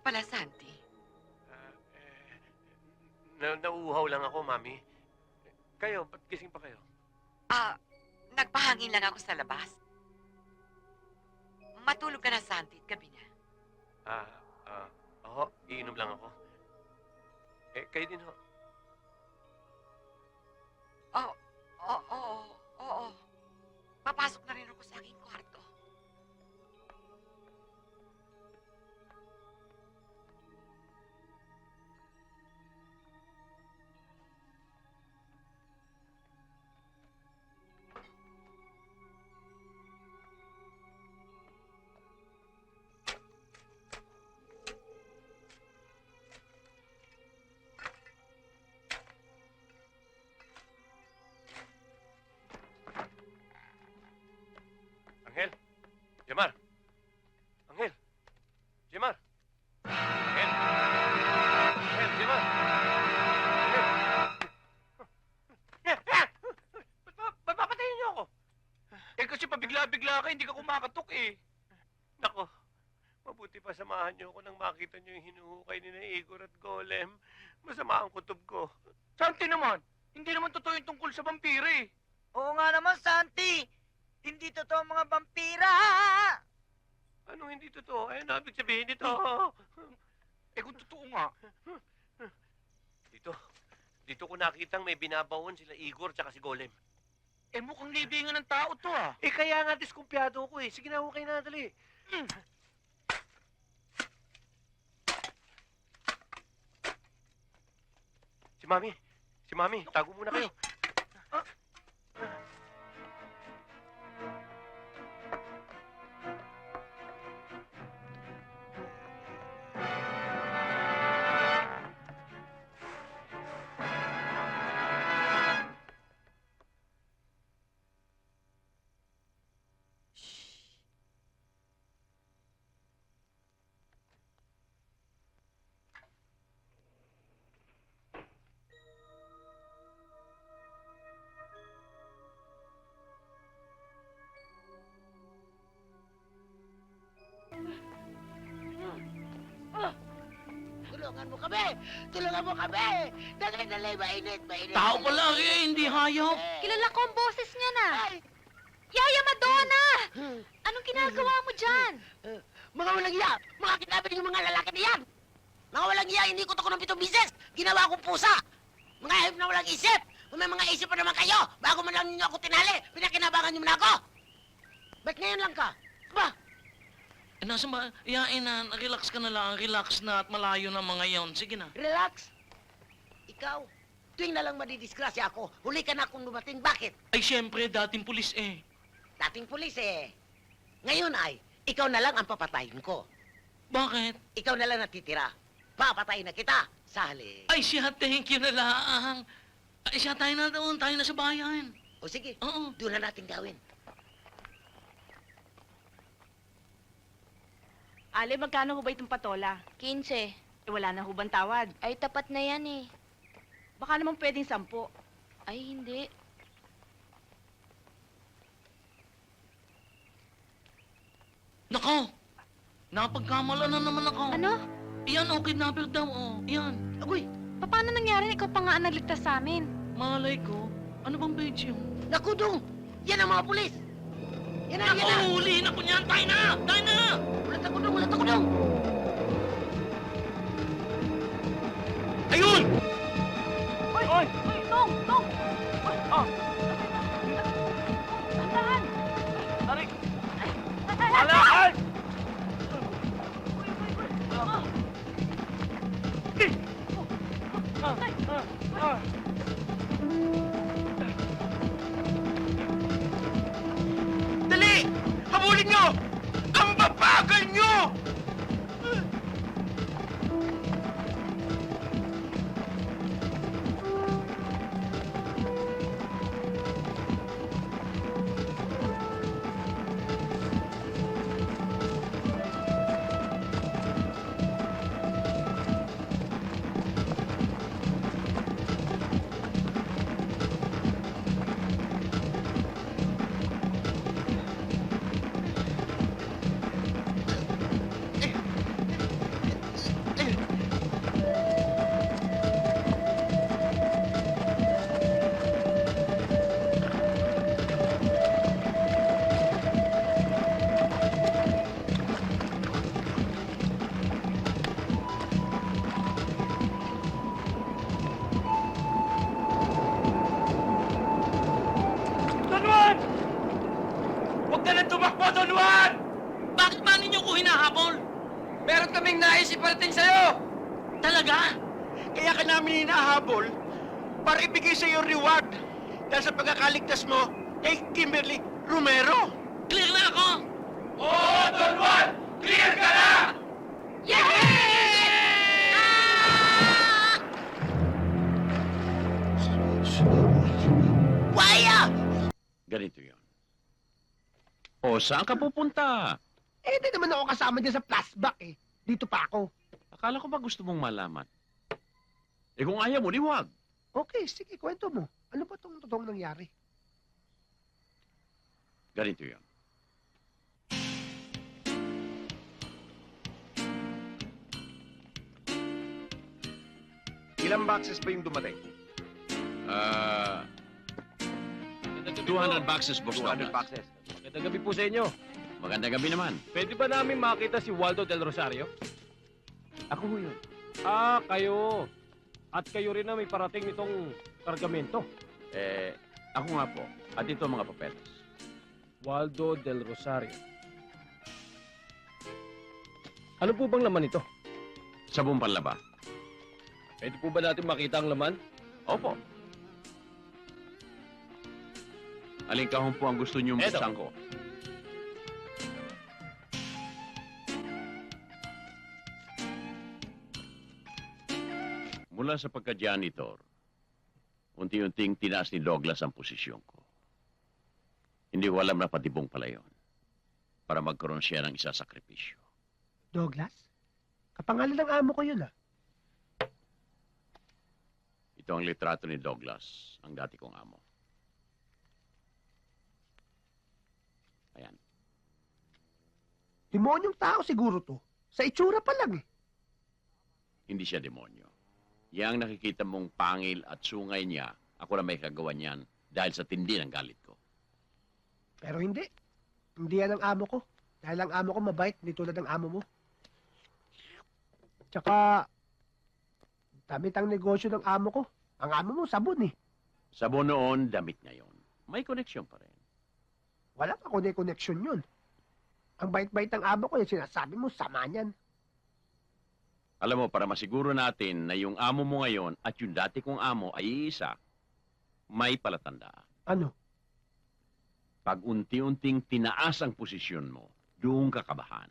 pala, Santi? Ah, nauuhaw lang ako, Mami. Kayo, ba't gising pa kayo? Nagpahangin lang ako sa labas. Matulog ka na, Santi, at gabi na. Oo, iinom lang ako. Kayo din ho. Oo. Papasok na rin ako sa aking kwarto. Angel! Jemar! Angel! Jemar! Angel! Angel! Jemar! Angel! Ba't papatayin niyo ako? Kasi pabigla-bigla ka, hindi ka kumakatok eh. Nako, mabuti pa samahan niyo ako nang makita niyo yung hinuhukay ni na Igor at Golem. Masama ang kutob ko. Santi naman, hindi naman totoo yung tungkol sa vampira eh. Oo nga naman, Santi. Hindi totoo ang mga vampira. Anong hindi totoo? Ano ibig sabihin nito? Kung totoo nga. Dito ko nakitang may binabaon sila Igor tsaka si Golem. Mukhang libingan ng tao to ah. Kaya nga diskumpiyado ko eh. Sige na, hukay na, dali. Si Mami, tago muna kayo. Tulungan mo kami! Dali, mainit. Tao pala eh, hindi hayop. Kilala ko ang boses niya na. Ay! Yaya Madonna! Anong ginagawa mo dyan? Mga walang iya! Mga kinabi yung mga lalaki na yan! Mga walang iya, hindi ko to ng 7 bisis! Ginawa akong pusa! Mga hayop na walang isip! Kung may mga isip pa naman kayo, bago man lang ninyo ako tinali, pinakinabangan niyo na ako! Ba't ngayon lang ka? Ba? Nasa ba? Iyain na, relax ka na lang, relax na at malayo na mga yon. Sige na. Relax! Ikaw, tuwing na lang madidisgrasya ako, huli ka na akong dumating. Bakit? Ay, siyempre, dating pulis eh. Dating pulis eh. Ngayon ay, ikaw na lang ang papatayin ko. Bakit? Ikaw na lang natitira. Papatayin na kita. Sali. Ay, siya, thank you na lang. Ay, siya, tayo na doon, tayo na sa bayan. O sige, Oo. doon na natin gawin. Ale, magkano ho ba itong patola? 15. Wala na ho bang tawad? Ay, tapat na yan eh. Baka naman pwedeng 10. Ay, hindi. Nako! Napagkamala na naman ako. Ano? Iyan, okay na daw, oh. Iyan. Agoy, Paano nangyari? Ikaw pa nga ang nagligtas sa amin. Malay ko. Ano bang page yun? naku dong! Yan ang mga pulis! Yan na, yan na! Ako, hulihin ako niyan! Tayo na! Tayo na! Ulat ako dong! Ayun! Hoy! Tong! Andahan! Tarik! Alakan! Dali! Habulin nyo! Ang babagal nyo! ka nang tumakbo, Don Juan! Bakit ba ninyo ko hinahabol? Meron kaming nais iparating sa'yo! Talaga? Kaya ka namin hinahabol para ibigay sa iyo reward dahil sa pagkakaligtas mo kay Kimberly Romero. Clear na ako! Oo, Don Juan! Clear ka na! Buhaya! Ganito yun. O, saan ka pupunta? Eh, di naman ako kasama dyan sa flashback eh. Dito pa ako. Akala ko ba gusto mong malaman? Eh kung ayaw mo, liwag. Okay, sige, kwento mo. Ano ba itong totoong nangyari? Ganito yun. Ilang boxes ba yung dumating? 200 boxes, Boss 200 Douglas. boxes. Magandang gabi po sa inyo. Magandang gabi naman. Pwede ba namin makita si Waldo Del Rosario? Ako ho yun. Ah, kayo. At kayo rin na may parating nitong kargamento. Ako nga po. At ito ang mga papeles. Waldo Del Rosario. Ano po bang laman ito? Sabong panlaba. Pwede po ba natin makita ang laman? Opo. Alin kahon po ang gusto niyong Eto. buksan ko? Mula sa pagka-janitor, unti-unting tinaas ni Douglas ang posisyon ko. Hindi ko alam na patibong pala yun. Para magkaroon siya ng isa sakripisyo. Douglas? Kapangalan ng amo ko yun ah. Ito ang litrato ni Douglas, ang dati kong amo. Ayan. Demonyong tao siguro to. Sa itsura pa lang eh. Hindi siya demonyo. Yang nakikita mong pangil at sungay niya, ako na may kagawa niyan dahil sa tindi ng galit ko. Pero hindi. Hindi yan ang amo ko. Dahil ang amo ko mabait, hindi tulad ng amo mo. Tsaka, damit ang negosyo ng amo ko. Ang amo mo, sabon eh. Sabon noon, damit ngayon. May koneksyon pa rin. Wala pa connection yun. Ang bait-bait ng amo ko, yung sinasabi mo, sama niyan. Alam mo, para masiguro natin na yung amo mo ngayon at yung dati kong amo ay isa, may palatandaan. Ano? Pag unti-unting tinaas ang posisyon mo, doon ka kabahan.